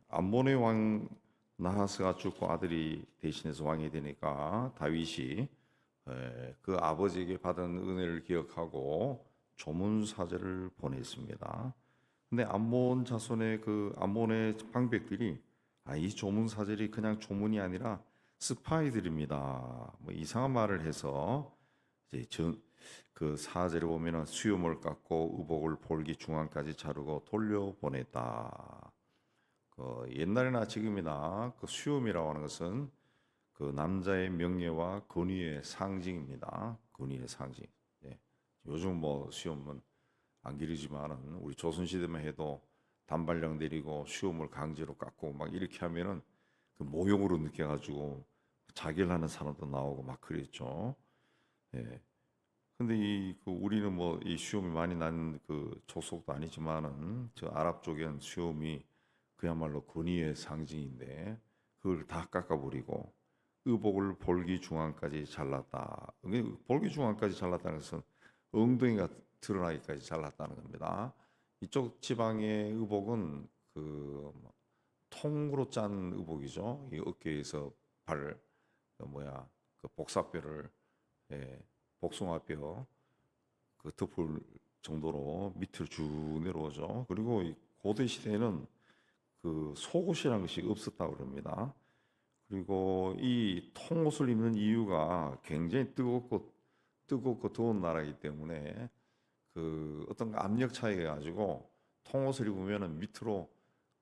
암몬의 왕 나하스가 죽고 아들이 대신해서 왕이 되니까 다윗이 그 아버지에게 받은 은혜를 기억하고 조문 사제를 보냈습니다. 근데 암몬 자손의 그 암몬의 방백들이 이 조문 사제들이 그냥 조문이 아니라 스파이들입니다. 뭐 이상한 말을 해서 이제 그 사제를 보면은 수염을 깎고 의복을 볼기 중앙까지 자르고 돌려보냈다. 옛날이나 지금이나 그 수염이라고 하는 것은 그 남자의 명예와 권위의 상징입니다. 권위의 상징. 예. 요즘 뭐 수염은 안 기르지만은 우리 조선시대만 해도 단발령 내리고 수염을 강제로 깎고 막 이렇게 하면은 그 모욕으로 느껴가지고 자결하는 사람도 나오고 막 그랬죠. 예. 근데 우리는 뭐 이 수염이 많이 난 그 족속도 아니지만은 저 아랍 쪽엔 수염이 그야말로 권위의 상징인데 그걸 다 깎아버리고 의복을 볼기 중앙까지 잘랐다. 볼기 중앙까지 잘랐다는 것은 엉덩이가 드러나기까지 잘랐다는 겁니다. 이쪽 지방의 의복은 그 통으로 짠 의복이죠. 이 어깨에서 그 복사뼈를 예, 복숭아뼈 그 덮을 정도로 밑으로 쭉 내려오죠. 그리고 이 고대 시대에는 그 속옷이라는 것이 없었다고 그럽니다. 그리고 이 통옷을 입는 이유가 굉장히 뜨겁고 더운 나라이기 때문에 그 어떤 압력 차이가 가지고 통옷을 입으면은 밑으로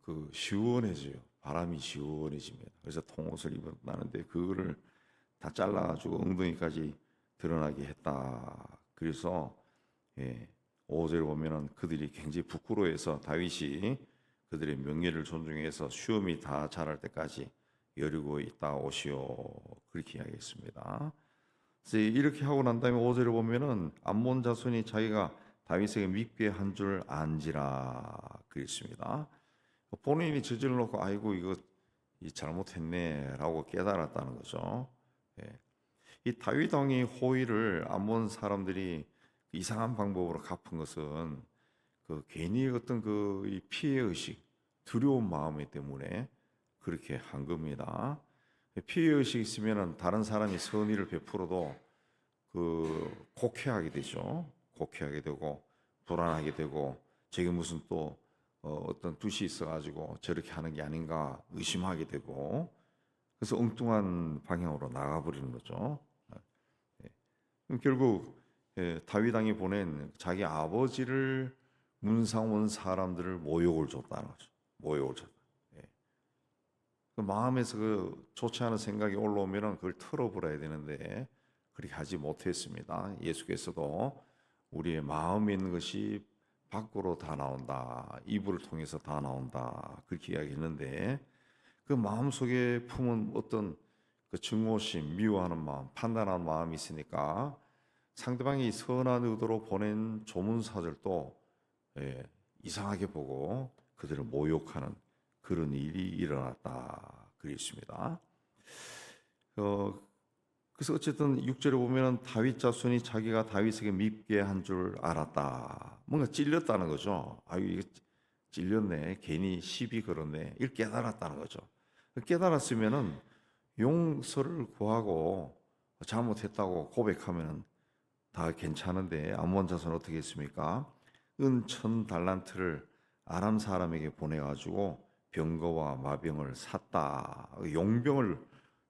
그 시원해져요. 바람이 시원해집니다. 그래서 통옷을 입었다는데 그거를 다 잘라가지고 엉덩이까지 드러나게 했다. 그래서 예, 5절을 보면은 그들이 굉장히 부끄러워해서 다윗이 그들의 명예를 존중해서 수염이 다 자랄 때까지 여리고 있다 오시오 그렇게 이야기했습니다. 그래서 이렇게 하고 난 다음에 5절을 보면은 암몬 자손이 자기가 다윗에게 밉게 한 줄 안지라 그랬습니다. 본인이 저질러놓고 아이고 이거 잘못했네라고 깨달았다는 거죠. 예. 이 다윗 왕의 호의를 암몬 사람들이 이상한 방법으로 갚은 것은 그 괜히 어떤 이 피해 의식, 두려운 마음 때문에 그렇게 한 겁니다. 피해 의식이 있으면은 다른 사람이 선의를 베풀어도 그 곡해하게 되죠. 곡해하게 되고 불안하게 되고 저게 무슨 또 어떤 뜻이 있어가지고 저렇게 하는 게 아닌가 의심하게 되고 그래서 엉뚱한 방향으로 나가버리는 거죠. 결국 다윗 왕이 보낸 자기 아버지를 문상온 사람들을 모욕을 줬다는 거죠. 모욕을 줬다. 예. 그 마음에서 그 좋지 않은 생각이 올라오면은 그걸 털어버려야 되는데 그렇게 하지 못했습니다. 예수께서도 우리의 마음에 있는 것이 밖으로 다 나온다. 이불을 통해서 다 나온다. 그렇게 이야기했는데 그 마음 속에 품은 어떤 그 증오심, 미워하는 마음, 판단하는 마음이 있으니까 상대방이 선한 의도로 보낸 조문사절도 이상하게 보고 그들을 모욕하는 그런 일이 일어났다 그랬습니다. 그래서 어쨌든 6절에 보면 다윗 자손이 자기가 다윗에게 밉게 한 줄 알았다. 뭔가 찔렸다는 거죠. 이게 찔렸네. 괜히 시비 걸었네. 이걸 깨달았다는 거죠. 깨달았으면은 용서를 구하고 잘못했다고 고백하면 다 괜찮은데 암몬 자손은 어떻게 했습니까? 은 1000달란트를 아람 사람에게 보내가지고 병거와 마병을 샀다. 용병을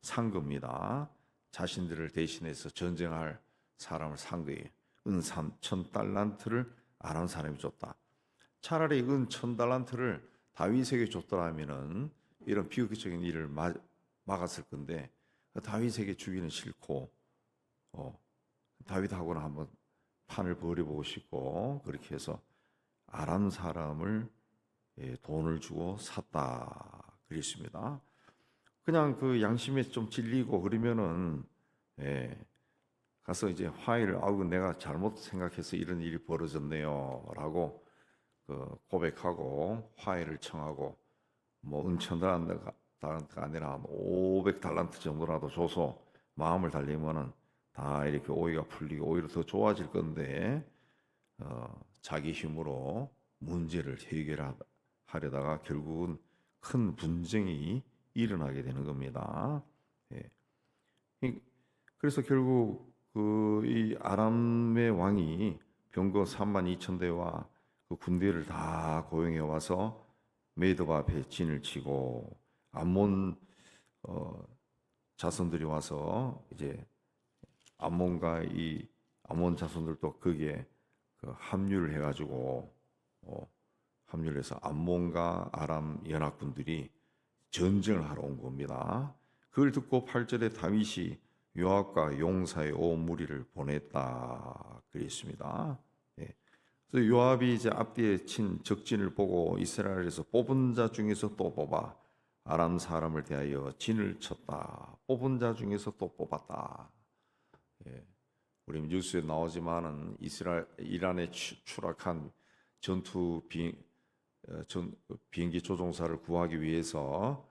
산 겁니다. 자신들을 대신해서 전쟁할 사람을 산 거예요. 은 3000달란트를 아람 사람이 줬다. 차라리 은 1000달란트를 다윗에게 줬더라면은 이런 비극적인 일을 막았을 건데 다윗에게 주기는 싫고 다윗하고는 한번 판을 벌여보고 싶고 그렇게 해서 아람 사람을 돈을 주고 샀다 그랬습니다. 그냥 그 양심에 좀 질리고 그러면은 가서 이제 화해를 내가 잘못 생각해서 이런 일이 벌어졌네요라고 그 고백하고 화해를 청하고 뭐 은천달란트가 아니라 500달란트 정도라도 줘서 마음을 달리면은 다 이렇게 오해가 풀리고 오히려 더 좋아질 건데 자기 힘으로 문제를 해결하려다가 결국은 큰 분쟁이 일어나게 되는 겁니다. 예. 그래서 결국 이 아람의 왕이 병거 32,000대와 그 군대를 다 고용해 와서 메드바 앞에 진을 치고 암몬 자손들이 와서 이제 암몬과 이 암몬 자손들도 거기에 그 합류를 해가지고 합류를 해서 암몬과 아람 연합군들이 전쟁을 하러 온 겁니다. 그걸 듣고 8절에 다윗이 요압과 용사의 온 무리를 보냈다 그랬습니다. 예. 그래서 요압이 이제 앞뒤에 친 적진을 보고 이스라엘에서 뽑은 자 중에서 또 뽑아 아람 사람을 대하여 진을 쳤다. 뽑은 자 중에서 또 뽑았다. 예. 우리 뉴스에 나오지만은 이란에 추락한 비행기 조종사를 구하기 위해서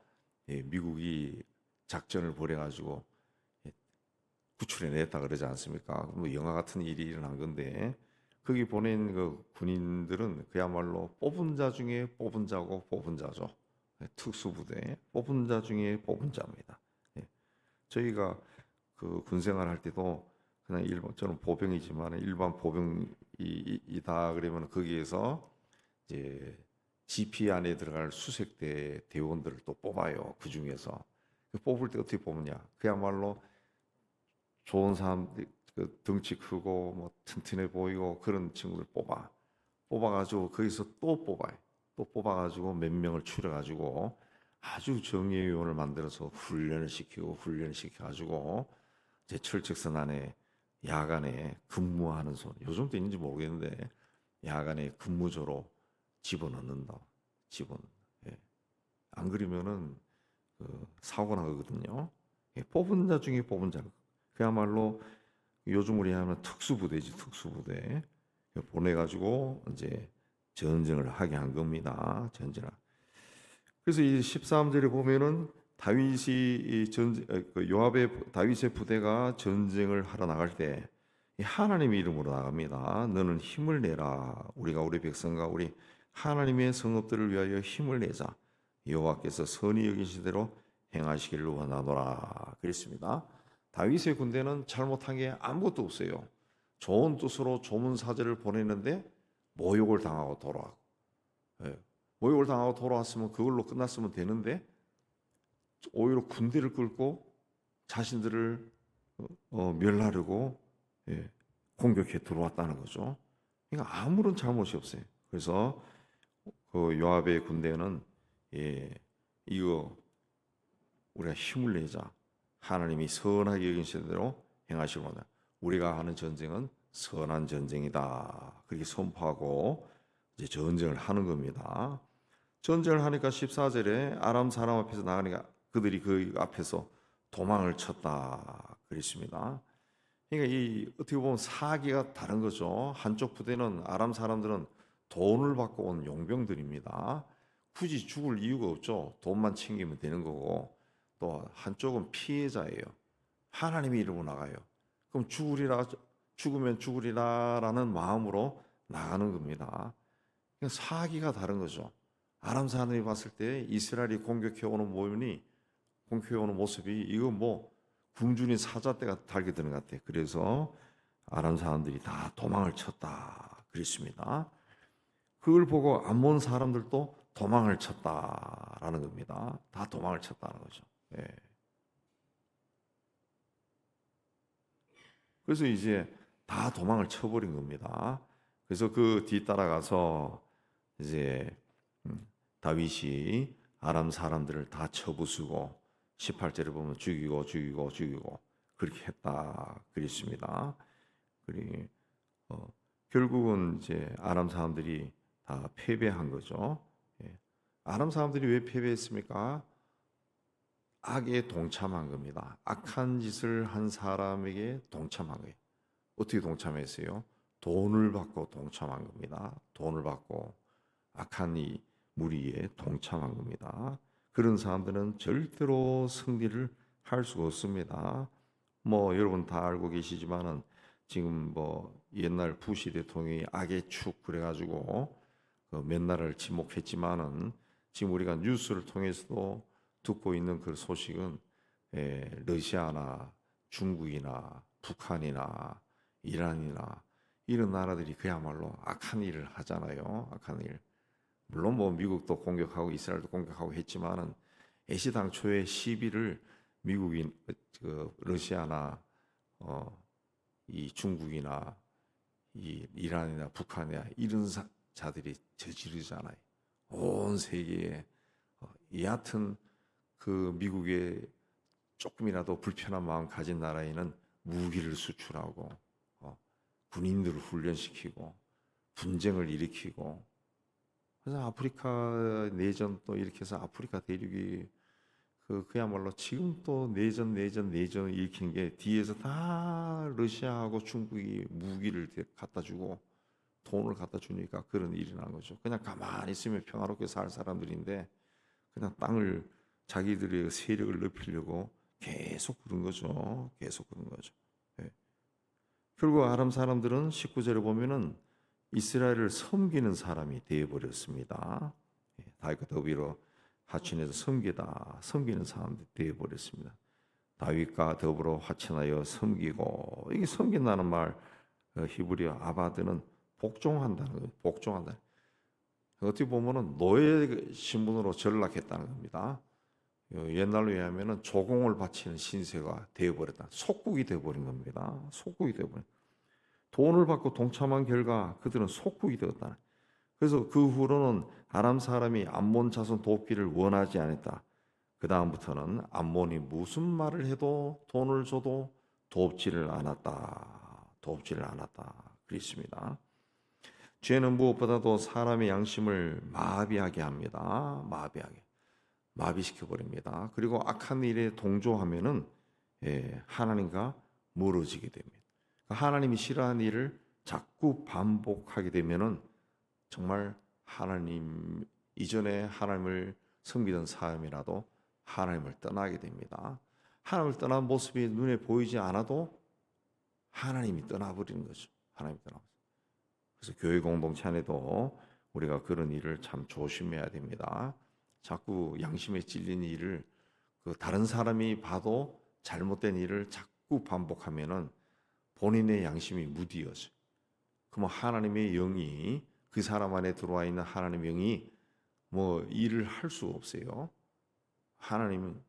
미국이 작전을 벌여가지고 구출해냈다 그러지 않습니까? 뭐 영화 같은 일이 일어난 건데 거기 보낸 그 군인들은 그야말로 뽑은 자 중에 뽑은 자고 뽑은 자죠. 특수부대 뽑은 자 중에 뽑은 자입니다. 저희가 그 군생활 할 때도 그냥 저는 보병이지만 일반 보병이다 그러면 거기에서 이제 GP 안에 들어갈 수색대 대원들을 또 뽑아요. 그 중에서 뽑을 때 어떻게 뽑느냐? 그야말로 좋은 사람, 그 덩치 크고 뭐 튼튼해 보이고 그런 친구들 뽑아가지고 거기서 또 뽑아요. 또 뽑아가지고 몇 명을 추려가지고 아주 정예 요원을 만들어서 훈련을 시켜가지고 제 철책선 안에 야간에 근무하는 요즘도 있는지 모르겠는데 야간에 근무조로 집어넣는다. 예. 안 그러면은 사고 나거든요. 예. 뽑은 자 중에 뽑은 자. 그야말로 요즘 우리 하면 특수부대지, 특수부대 보내가지고 이제 전쟁을 하게 한 겁니다. 전쟁을. 그래서 이 13절에 보면은 요압의 다윗의 부대가 전쟁을 하러 나갈 때 하나님의 이름으로 나갑니다. 너는 힘을 내라. 우리가 우리 백성과 우리 하나님의 성읍들을 위하여 힘을 내자. 여호와께서 선히 여기신 대로 행하시기를 원하노라. 그랬습니다. 다윗의 군대는 잘못한 게 아무것도 없어요. 좋은 뜻으로 조문사제를 보냈는데 모욕을 당하고 돌아왔고, 모욕을 당하고 돌아왔으면 그걸로 끝났으면 되는데 오히려 군대를 끌고 자신들을 멸하려고 공격해 들어왔다는 거죠. 그러니까 아무런 잘못이 없어요. 그래서 그 요압의 군대는 이거 우리가 힘을 내자. 하나님이 선하게 여기신 대로 행하시고 원한다. 우리가 하는 전쟁은 선한 전쟁이다. 그렇게 선포하고 이제 전쟁을 하는 겁니다. 전쟁을 하니까 14절에 아람 사람 앞에서 나가니까 그들이 그 앞에서 도망을 쳤다 그랬습니다. 그러니까 이 어떻게 보면 사기가 다른 거죠. 한쪽 부대는 아람 사람들은 돈을 받고 온 용병들입니다. 굳이 죽을 이유가 없죠. 돈만 챙기면 되는 거고. 또 한쪽은 피해자예요. 하나님의 이름으로 나가요. 그럼 죽으면 죽으리라라는 마음으로 나가는 겁니다. 그러니까 사기가 다른 거죠. 아람 사람들이 봤을 때 이스라엘이 공격해오는 모습이 이거 뭐 굶주린 사자떼가 달겨드는 것 같아요. 그래서 아람 사람들이 다 도망을 쳤다 그랬습니다. 그걸 보고 암몬 사람들도 도망을 쳤다라는 겁니다. 다 도망을 쳤다는 거죠. 그래서 이제 다 도망을 쳐버린 겁니다. 그래서 그 뒤따라가서 이제 다윗이 아람 사람들을 다 쳐부수고 18절에 보면 죽이고 그렇게 했다 그랬습니다. 그리고 결국은 이제 아람 사람들이 다 패배한 거죠. 아람 사람들이 왜 패배했습니까? 악에 동참한 겁니다. 악한 짓을 한 사람에게 동참한 거예요. 어떻게 동참했어요? 돈을 받고 동참한 겁니다. 돈을 받고 악한 이 무리에 동참한 겁니다. 그런 사람들은 절대로 승리를 할 수가 없습니다. 뭐 여러분 다 알고 계시지만은 지금 뭐 옛날 부시 대통령이 악의 축 그래가지고 몇 나라를 지목했지만은 지금 우리가 뉴스를 통해서도 듣고 있는 그 소식은 러시아나 중국이나 북한이나 이란이나 이런 나라들이 그야말로 악한 일을 하잖아요. 악한 일. 물론 뭐 미국도 공격하고 이스라엘도 공격하고 했지만은 애시당초의 시비를 미국인 러시아나 이 중국이나 이 이란이나 북한이나 이런 자들이 저지르잖아요. 온 세계에 얕은 그 미국의 조금이라도 불편한 마음 가진 나라에는 무기를 수출하고 군인들을 훈련시키고 분쟁을 일으키고 그래서 아프리카 내전 또 이렇게 해서 아프리카 대륙이 그야말로 지금 또 내전을 일으키는 게 뒤에서 다 러시아하고 중국이 무기를 갖다 주고 돈을 갖다 주니까 그런 일이 난 거죠. 그냥 가만히 있으면 평화롭게 살 사람들인데 그냥 땅을 자기들의 세력을 높이려고 계속 그런 거죠. 계속 그런 거죠. 예. 결국 아람 사람들은 19절에 보면은 이스라엘을 섬기는 사람이 되어버렸습니다. 다윗과 더불어 하친해서 섬기는 사람들이 되어버렸습니다. 다윗과 더불어 화친하여 섬기고 이게 섬긴다는 말 히브리어 아바드는 복종한다는 거예요. 복종한다. 어떻게 보면은 노예 신분으로 전락했다는 겁니다. 옛날로 얘기하면은 조공을 바치는 신세가 되어버렸다. 속국이 되어버린 겁니다. 속국이 되어버린. 돈을 받고 동참한 결과 그들은 속국이 되었다. 그래서 그 후로는 아람 사람이 암몬 자손 돕기를 원하지 않았다. 그 다음부터는 암몬이 무슨 말을 해도 돈을 줘도 돕지를 않았다. 돕지를 않았다. 그렇습니다. 죄는 무엇보다도 사람의 양심을 마비하게 합니다. 마비시켜 버립니다. 그리고 악한 일에 동조하면은 하나님과 멀어지게 됩니다. 하나님이 싫어하는 일을 자꾸 반복하게 되면은 정말 하나님 이전에 하나님을 섬기던 사람이라도 하나님을 떠나게 됩니다. 하나님을 떠난 모습이 눈에 보이지 않아도 하나님이 떠나버리는 거죠. 하나님이 떠나버리죠. 그래서 교회 공동체 안에도 우리가 그런 일을 참 조심해야 됩니다. 자꾸 양심에 찔린 일을 다른 사람이 봐도 잘못된 일을 자꾸 반복하면은 본인의 양심이 무디어져. 그러면 하나님의 영이 그 사람 안에 들어와 있는 하나님의 영이 뭐 일을 할 수 없어요. 하나님은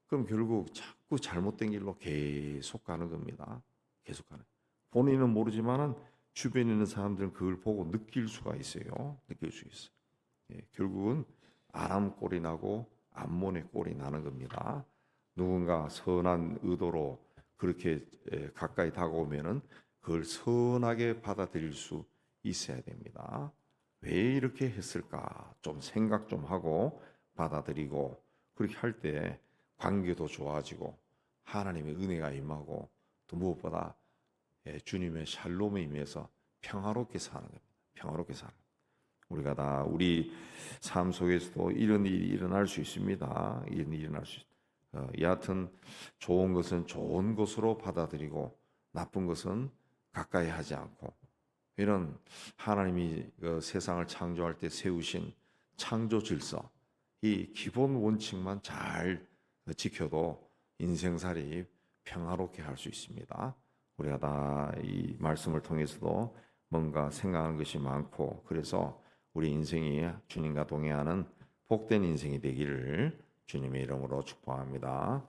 그럼 결국 자꾸 잘못된 길로 계속 가는 겁니다. 계속 가는. 본인은 모르지만은 주변에 있는 사람들은 그걸 보고 느낄 수가 있어요. 느낄 수 있어요. 결국은 아람 꼴이 나고 암몬의 꼴이 나는 겁니다. 누군가 선한 의도로 그렇게 가까이 다가오면은 그걸 선하게 받아들일 수 있어야 됩니다. 왜 이렇게 했을까? 좀 생각 좀 하고 받아들이고 그렇게 할 때 관계도 좋아지고 하나님의 은혜가 임하고 또 무엇보다 주님의 샬롬에 임해서 평화롭게 사는 겁니다. 평화롭게 사는 겁니다. 우리가 다 우리 삶 속에서도 이런 일이 일어날 수 있습니다. 이런 일이 일어날 수 있습니다. 여하튼 좋은 것은 좋은 것으로 받아들이고 나쁜 것은 가까이 하지 않고 이런 하나님이 세상을 창조할 때 세우신 창조 질서 이 기본 원칙만 잘 지켜도 인생살이 평화롭게 할 수 있습니다. 우리가 다 이 말씀을 통해서도 뭔가 생각하는 것이 많고 그래서 우리 인생이 주님과 동행하는 복된 인생이 되기를 주님의 이름으로 축복합니다.